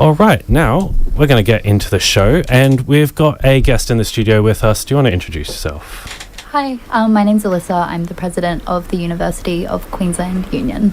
All right, now we're going to get into the show, and we've got a guest in the studio with us. Do you want to introduce yourself? Hi, my name's Alyssa. I'm the president of the University of Queensland Union.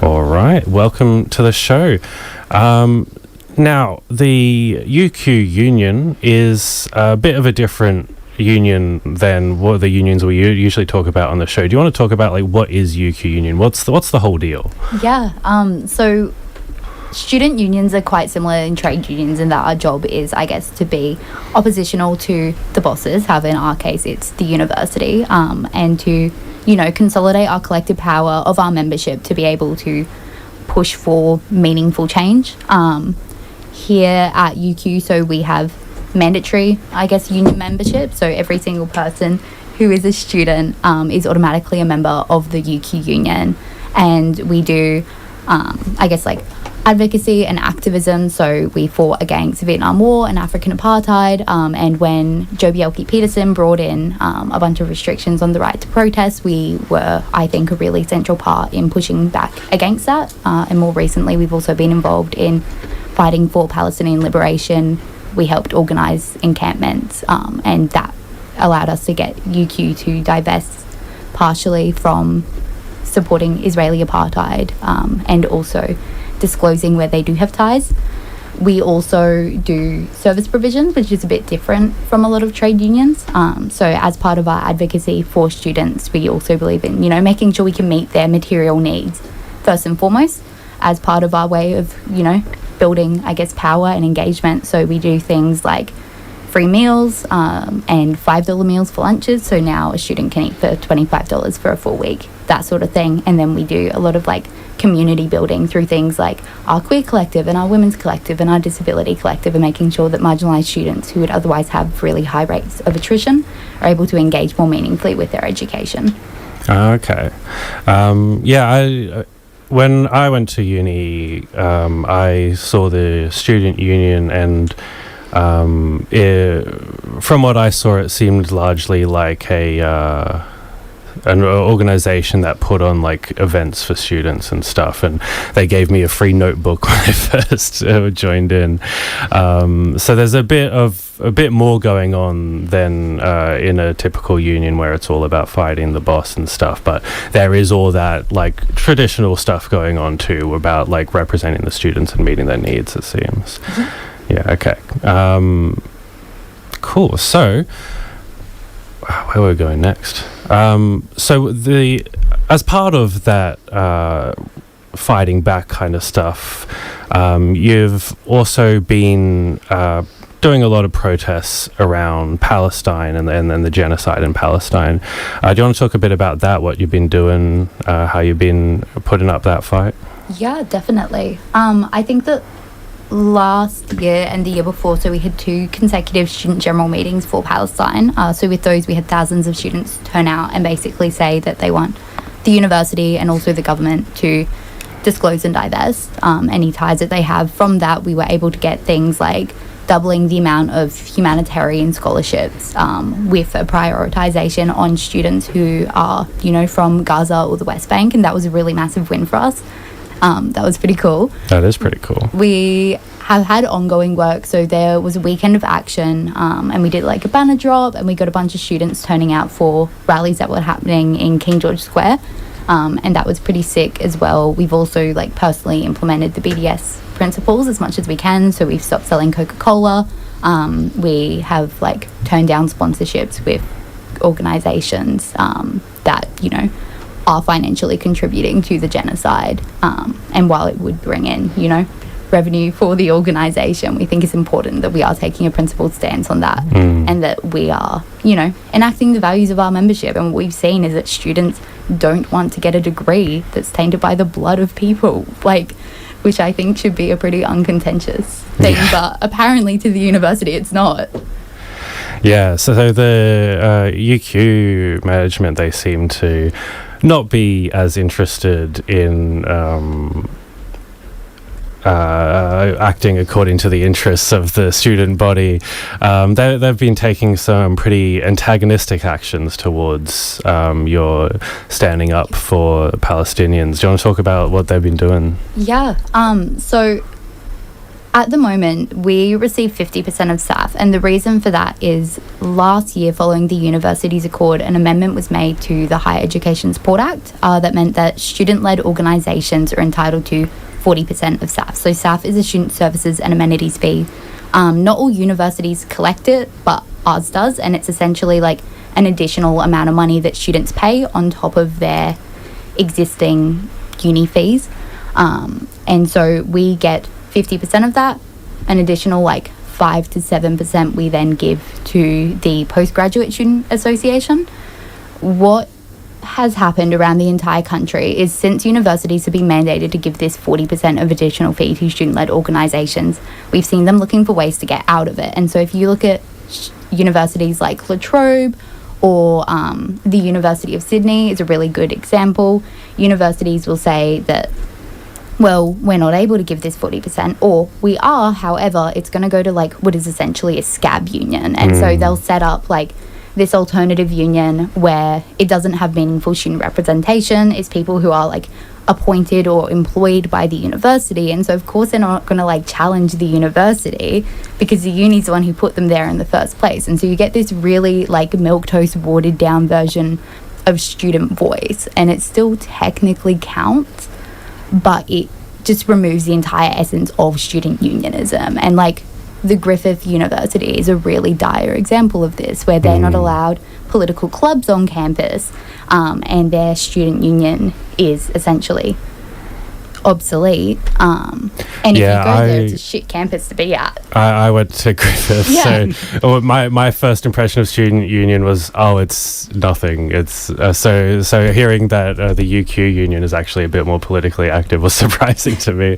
All right, welcome to the show. Now, the UQ Union is a bit of a different union than what the unions we usually talk about on the show. Do you want to talk about what is UQ Union? What's the whole deal? Yeah, so student unions are quite similar in trade unions in that our job is, I guess, to be oppositional to the bosses. However, in our case, it's the university, and to, consolidate our collective power of our membership to be able to push for meaningful change. Here at UQ, so we have mandatory, union membership. So every single person who is a student is automatically a member of the UQ Union. And we do, advocacy and activism. So we fought against the Vietnam War and African apartheid. And when Joh Bjelke-Petersen brought in a bunch of restrictions on the right to protest, we were, I think, a really central part in pushing back against that. And more recently, we've also been involved in fighting for Palestinian liberation. We helped organise encampments, and that allowed us to get UQ to divest partially from supporting Israeli apartheid, and also disclosing where they do have ties. We also do service provisions, which is a bit different from a lot of trade unions. So as part of our advocacy for students, we also believe in, making sure we can meet their material needs first and foremost as part of our way of, building, power and engagement. So we do things like free meals and $5 meals for lunches. So now a student can eat for $25 for a full week, that sort of thing. And then we do a lot of community building through things like our queer collective and our women's collective and our disability collective, and making sure that marginalised students who would otherwise have really high rates of attrition are able to engage more meaningfully with their education. Okay. When I went to uni, I saw the student union, and from what I saw, it seemed largely like an organisation that put on events for students and stuff, and they gave me a free notebook when I first joined in. So there's a bit more going on than in a typical union where it's all about fighting the boss and stuff, but there is all that traditional stuff going on too about representing the students and meeting their needs, it seems. Mm-hmm. Yeah, okay. Cool. So where are we going next? As part of that fighting back kind of stuff, you've also been doing a lot of protests around Palestine and then the genocide in Palestine. Do you want to talk a bit about that, what you've been doing, how you've been putting up that fight? Yeah, definitely. I think that last year and the year before, so we had 2 consecutive student general meetings for Palestine. So with those, we had thousands of students turn out and basically say that they want the university and also the government to disclose and divest any ties that they have. From that, we were able to get things like doubling the amount of humanitarian scholarships, with a prioritisation on students who are, from Gaza or the West Bank, and that was a really massive win for us. That was pretty cool. That is pretty cool. We have had ongoing work. So there was a weekend of action, and we did a banner drop, and we got a bunch of students turning out for rallies that were happening in King George Square. And that was pretty sick as well. We've also personally implemented the BDS principles as much as we can. So we've stopped selling Coca-Cola. We have turned down sponsorships with organisations that, are financially contributing to the genocide. And while it would bring in, revenue for the organisation, we think it's important that we are taking a principled stance on that, and that we are, enacting the values of our membership. And what we've seen is that students don't want to get a degree that's tainted by the blood of people, which I think should be a pretty uncontentious thing, but apparently to the university it's not. Yeah, so the UQ management, they seem to not be as interested in acting according to the interests of the student body. They've been taking some pretty antagonistic actions towards your standing up for Palestinians. Do you want to talk about what they've been doing? Yeah. So At the moment, we receive 50% of SAF, and the reason for that is last year, following the Universities Accord, an amendment was made to the Higher Education Support Act that meant that student-led organisations are entitled to 40% of SAF. So SAF is a student services and amenities fee. Not all universities collect it, but ours does, and it's essentially like an additional amount of money that students pay on top of their existing uni fees. And so we get 50% of that, an additional like 5 to 7% we then give to the Postgraduate Student Association. What has happened around the entire country is since universities have been mandated to give this 40% of additional fee to student-led organisations, we've seen them looking for ways to get out of it. And so if you look at universities like La Trobe or the University of Sydney is a really good example, universities will say that, well, we're not able to give this 40%, or we are, however, it's going to go to like what is essentially a scab union. And so they'll set up like this alternative union where it doesn't have meaningful student representation. It's people who are like appointed or employed by the university. And so of course they're not going to like challenge the university because the uni's the one who put them there in the first place. And so you get this really like milquetoast watered down version of student voice, and it still technically counts, but it just removes the entire essence of student unionism. And like the Griffith University is a really dire example of this, where they're not allowed political clubs on campus, and their student union is essentially obsolete. And if you go there, it's a shit campus to be at. I went to Griffith, so my first impression of student union was, it's nothing. It's so hearing that the UQ union is actually a bit more politically active was surprising to me.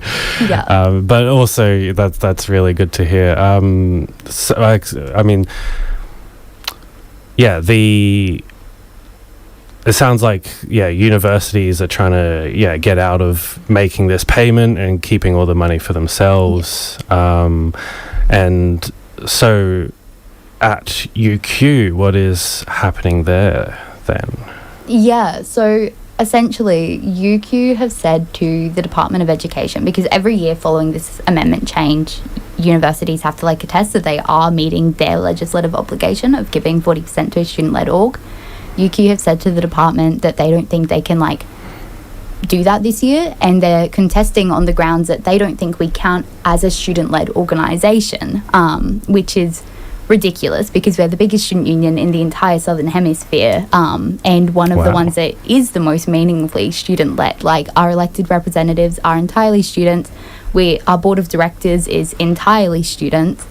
But also that's really good to hear. It sounds like, universities are trying to, get out of making this payment and keeping all the money for themselves. And so at UQ, what is happening there then? Yeah, so essentially UQ have said to the Department of Education, because every year following this amendment change, universities have to like attest that they are meeting their legislative obligation of giving 40% to a student-led org. UQ have said to the department that they don't think they can like do that this year, and they're contesting on the grounds that they don't think we count as a student-led organisation, which is ridiculous because we're the biggest student union in the entire Southern Hemisphere, and one of the ones that is the most meaningfully student-led. Like our elected representatives are entirely students. Our board of directors is entirely students.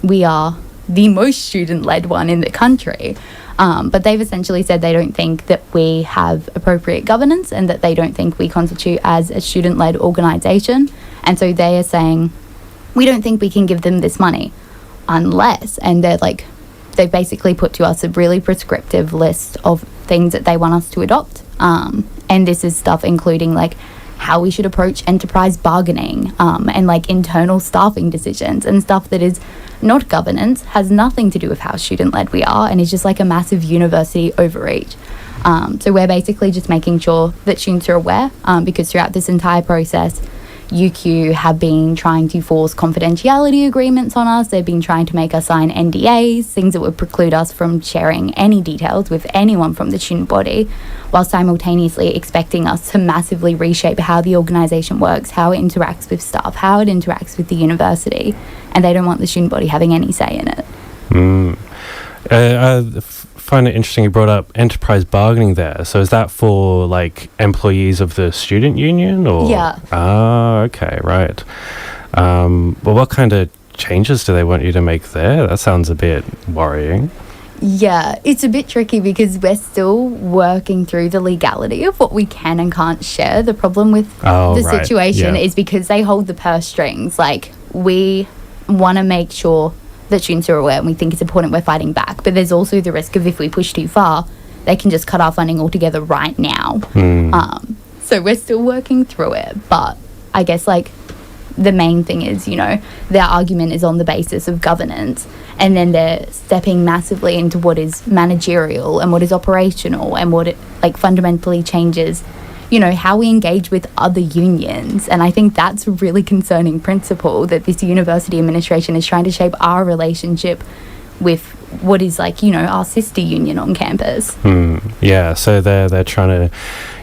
We are the most student-led one in the country. But they've essentially said they don't think that we have appropriate governance and that they don't think we constitute as a student-led organisation. And so they are saying, we don't think we can give them this money unless, and they've basically put to us a really prescriptive list of things that they want us to adopt. And this is stuff including like how we should approach enterprise bargaining, and like internal staffing decisions and stuff that is not governance, has nothing to do with how student-led we are, and is just like a massive university overreach. So we're basically just making sure that students are aware, because throughout this entire process, UQ have been trying to force confidentiality agreements on us. They've been trying to make us sign NDAs, things that would preclude us from sharing any details with anyone from the student body, while simultaneously expecting us to massively reshape how the organisation works, how it interacts with staff, how it interacts with the university, and they don't want the student body having any say in it. I find it interesting you brought up enterprise bargaining there. So is that for like employees of the student union, or? Yeah. Okay, right. Well, what kind of changes do they want you to make there? That sounds a bit worrying. Yeah, it's a bit tricky because we're still working through the legality of what we can and can't share. The problem with situation is because they hold the purse strings. Like, we want to make sure that students are aware, and we think it's important we're fighting back. But there's also the risk of, if we push too far, they can just cut our funding altogether right now. So we're still working through it. But I guess like the main thing is, their argument is on the basis of governance, and then they're stepping massively into what is managerial and what is operational and what it like fundamentally changes how we engage with other unions. And I think that's a really concerning principle, that this university administration is trying to shape our relationship with what is our sister union on campus. Yeah, so they're trying to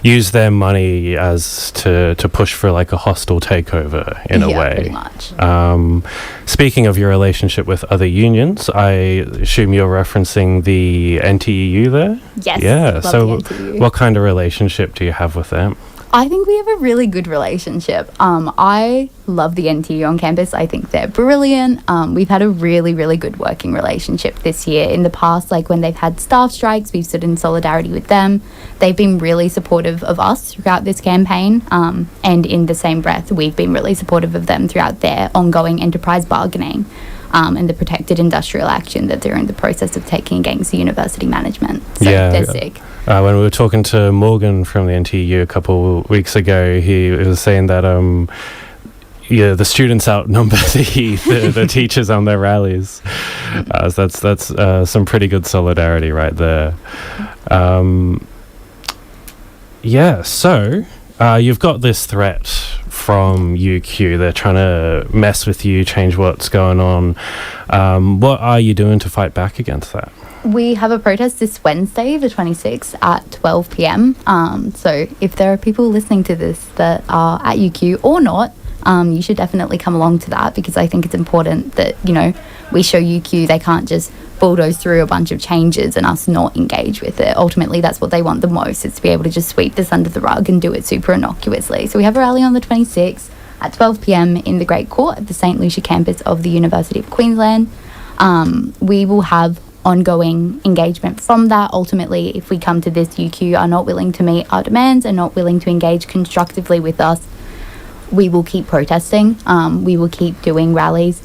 use their money as to push for like a hostile takeover in a way. Pretty much. Speaking of your relationship with other unions, I assume you're referencing the NTEU there? Yes. Yeah, so the NTEU. What kind of relationship do you have with them? I think we have a really good relationship. I love the NTU on campus. I think they're brilliant. We've had a really, really good working relationship this year. In the past, when they've had staff strikes, we've stood in solidarity with them. They've been really supportive of us throughout this campaign. And in the same breath, we've been really supportive of them throughout their ongoing enterprise bargaining and the protected industrial action that they're in the process of taking against the university management. So they're sick. When we were talking to Morgan from the NTU a couple weeks ago, he was saying that the students outnumber the teachers on their rallies. So that's some pretty good solidarity right there. So you've got this threat from UQ. They're trying to mess with you, change what's going on. What are you doing to fight back against that? We have a protest this Wednesday, the 26th, at 12 p.m. So if there are people listening to this that are at UQ or not, you should definitely come along to that, because I think it's important that, we show UQ they can't just bulldoze through a bunch of changes and us not engage with it. Ultimately, that's what they want the most, is to be able to just sweep this under the rug and do it super innocuously. So we have a rally on the 26th at 12 p.m. in the Great Court at the St. Lucia campus of the University of Queensland. We will have ongoing engagement from that. Ultimately, if we come to this, UQ are not willing to meet our demands and not willing to engage constructively with us, we will keep protesting. We will keep doing rallies.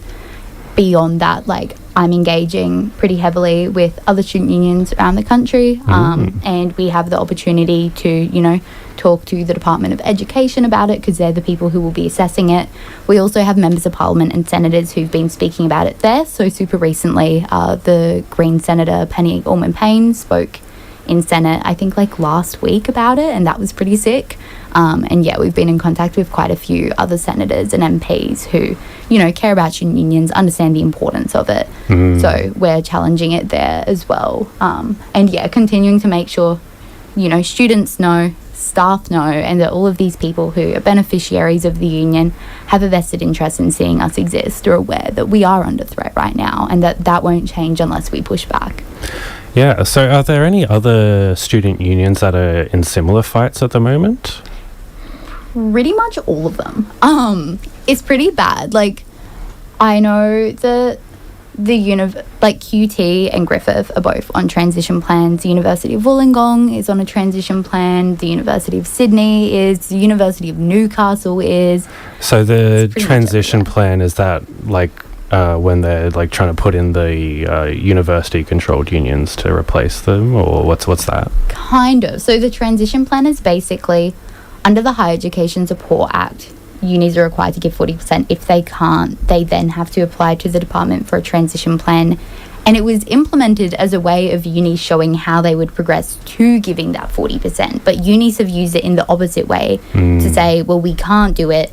Beyond that, I'm engaging pretty heavily with other student unions around the country, and we have the opportunity to, talk to the Department of Education about it, because they're the people who will be assessing it. We also have members of Parliament and senators who've been speaking about it there. So super recently, the Green Senator Penny Allman-Payne spoke in Senate, I think last week about it, and that was pretty sick. And we've been in contact with quite a few other senators and MPs who, care about student unions, understand the importance of it. So we're challenging it there as well. Continuing to make sure, students know, staff know, and that all of these people who are beneficiaries of the union have a vested interest in seeing us exist, are aware that we are under threat right now, and that won't change unless we push back. Yeah, so are there any other student unions that are in similar fights at the moment? Pretty much all of them. It's pretty bad. I know that QT and Griffith are both on transition plans. The University of Wollongong is on a transition plan. The University of Sydney is. The University of Newcastle is. So the transition plan, is that when they're trying to put in the university-controlled unions to replace them, or what's that? Kind of. So the transition plan is basically, under the Higher Education Support Act, unis are required to give 40%. If they can't, they then have to apply to the department for a transition plan. And it was implemented as a way of unis showing how they would progress to giving that 40%. But unis have used it in the opposite way to say, well, we can't do it.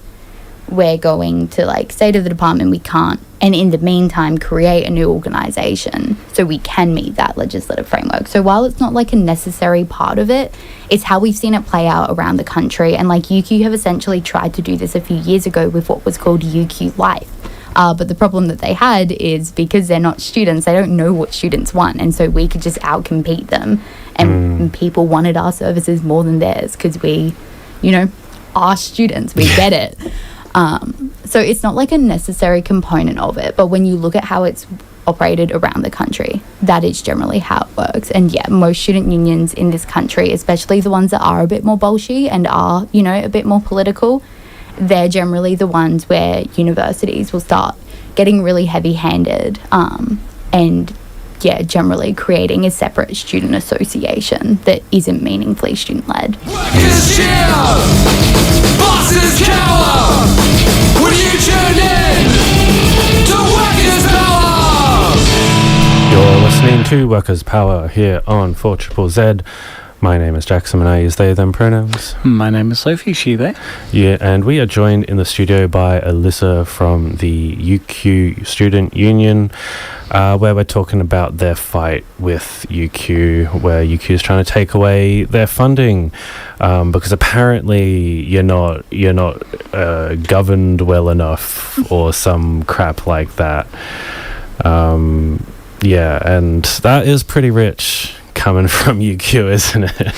We're going to say to the department we can't, and in the meantime create a new organisation so we can meet that legislative framework. So while it's not a necessary part of it, it's how we've seen it play out around the country. And UQ have essentially tried to do this a few years ago with what was called UQ Life. But the problem that they had is, because they're not students, they don't know what students want, and so we could just outcompete them, and people wanted our services more than theirs, because we, are students, we get it. So it's not a necessary component of it, but when you look at how it's operated around the country, that is generally how it works. And most student unions in this country, especially the ones that are a bit more bolshy and are, a bit more political, they're generally the ones where universities will start getting really heavy-handed and generally creating a separate student association that isn't meaningfully student-led. Workers cheer, bosses cower, when you tune in to Workers Power. You're listening to Workers Power here on 4ZZZ. My name is Jackson and I use they, them pronouns. My name is Sophie, she, they. Yeah, and we are joined in the studio by Alyssa from the UQ Student Union, where we're talking about their fight with UQ, where UQ is trying to take away their funding, because apparently you're not governed well enough or some crap like that. Yeah, and that is pretty rich coming from UQ, isn't it?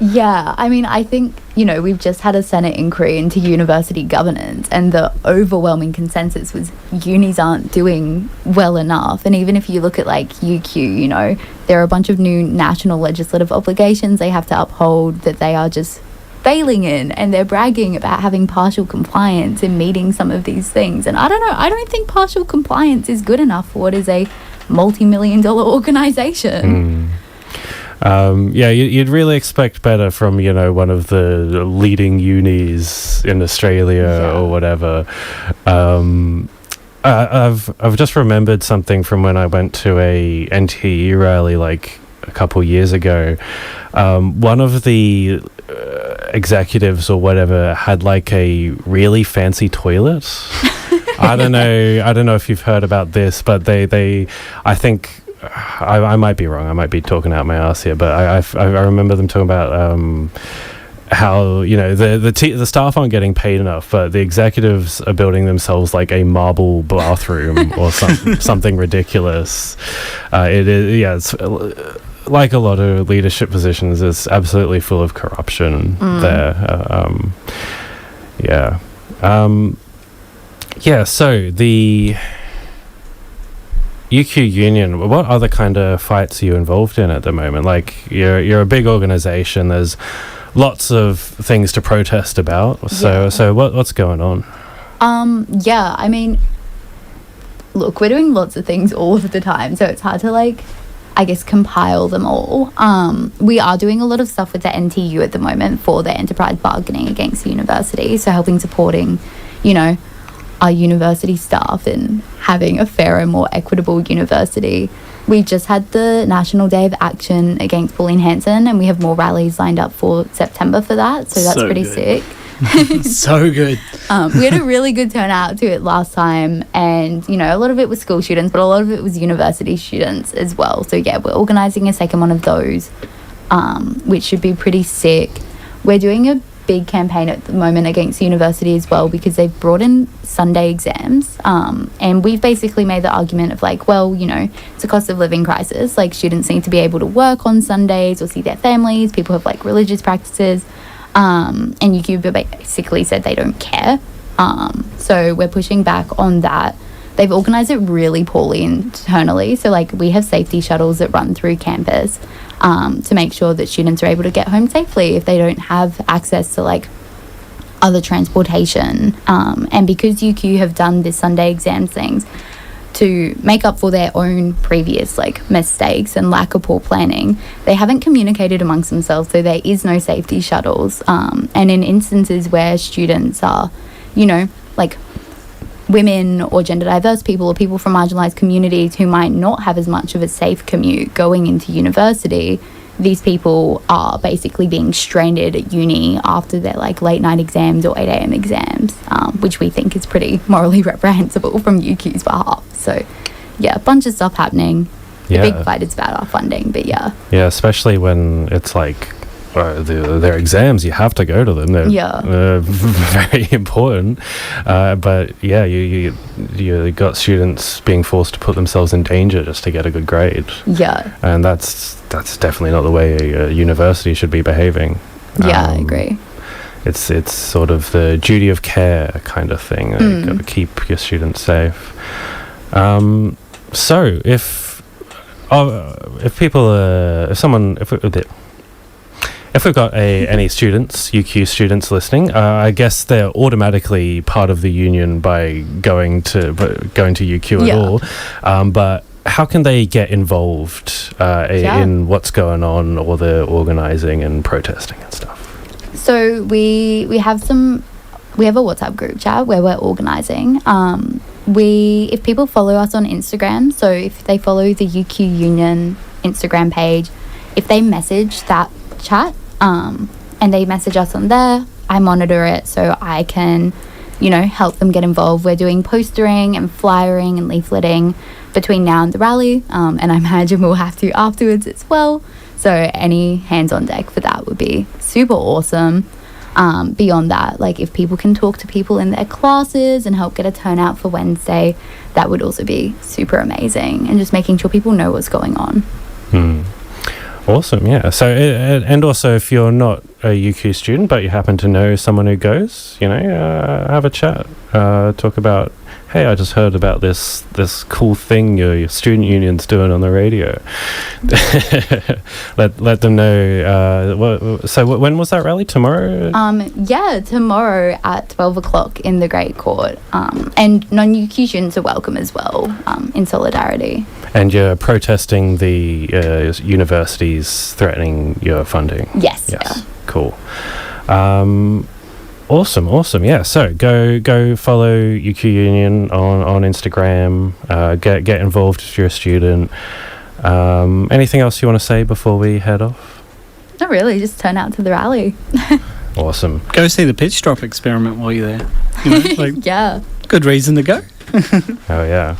Yeah, I mean, I think, we've just had a Senate inquiry into university governance, and the overwhelming consensus was unis aren't doing well enough. And even if you look at UQ, there are a bunch of new national legislative obligations they have to uphold that they are just failing in, and they're bragging about having partial compliance and meeting some of these things. And I don't know, I don't think partial compliance is good enough for what is a multi-million-dollar organization. Yeah, you'd really expect better from, one of the leading unis in Australia or whatever. I've just remembered something from when I went to a NTE rally a couple years ago. One of the executives or whatever had a really fancy toilet. I don't know if you've heard about this, but they I think I might be wrong. I might be talking out my ass here, but I remember them talking about how the staff aren't getting paid enough, but the executives are building themselves a marble bathroom or something ridiculous. It is, yeah. It's like a lot of leadership positions. It's absolutely full of corruption there. Yeah. So the UQ Union, what other kind of fights are you involved in at the moment? You're a big organization. There's lots of things to protest about. So what's going on? Yeah, I mean, look, we're doing lots of things all of the time, so it's hard to compile them all. We are doing a lot of stuff with the NTU at the moment for the enterprise bargaining against the university, so supporting, our university staff and having a fairer and more equitable university. We just had the National Day of Action against Bullying Hanson, and we have more rallies lined up for September for that, so that's pretty sick. So good. We had a really good turnout to it last time, and a lot of it was school students, but a lot of it was university students as well. So yeah, we're organising a second one of those, which should be pretty sick. We're doing a big campaign at the moment against the university as well, because they've brought in Sunday exams, and we've basically made the argument of it's a cost of living crisis. Students need to be able to work on Sundays or see their families. People have religious practices, and UQ basically said they don't care. So we're pushing back on that. They've organised it really poorly internally. So we have safety shuttles that run through campus to make sure that students are able to get home safely if they don't have access to other transportation. And because UQ have done this Sunday exams things to make up for their own previous mistakes and lack of poor planning, they haven't communicated amongst themselves, so there is no safety shuttles. And in instances where students are, women or gender diverse people or people from marginalised communities who might not have as much of a safe commute going into university, these people are basically being stranded at uni after their late night exams or 8 a.m. exams, which we think is pretty morally reprehensible from UQ's behalf. So yeah, a bunch of stuff happening. The big fight is about our funding, but yeah, especially when it's their exams, you have to go to them. They're very important. But yeah, you got students being forced to put themselves in danger just to get a good grade. Yeah. And that's definitely not the way a university should be behaving. Yeah, I agree. It's sort of the duty of care kind of thing. You've got to keep your students safe. So if we've got any students, UQ students listening, I guess they're automatically part of the union by going to UQ at all. But how can they get involved in what's going on, or the organising and protesting and stuff? So we have a WhatsApp group chat where we're organising. If people follow us on Instagram, so if they follow the UQ Union Instagram page, if they message that chat, and they message us on there. I monitor it so I can, help them get involved. We're doing postering and flyering and leafleting between now and the rally, and I imagine we'll have to afterwards as well. So any hands on deck for that would be super awesome. Beyond that, like if people can talk to people in their classes and help get a turnout for Wednesday, that would also be super amazing, and just making sure people know what's going on. Awesome, yeah. So, and also if you're not a UQ student, but you happen to know someone who goes, have a chat, talk about, hey, I just heard about this cool thing your student union's doing on the radio. let them know. So when was that rally? Tomorrow? Tomorrow at 12 o'clock in the Great Court. And non-UQ students are welcome as well, in solidarity. And you're protesting the universities threatening your funding? Yes. Yes. Yeah. Cool. Awesome. Yeah. So go follow UQ Union on Instagram. Get involved if you're a student. Anything else you want to say before we head off? Not really. Just turn out to the rally. Awesome. Go see the pitch drop experiment while you're there. Yeah. Good reason to go. Oh yeah.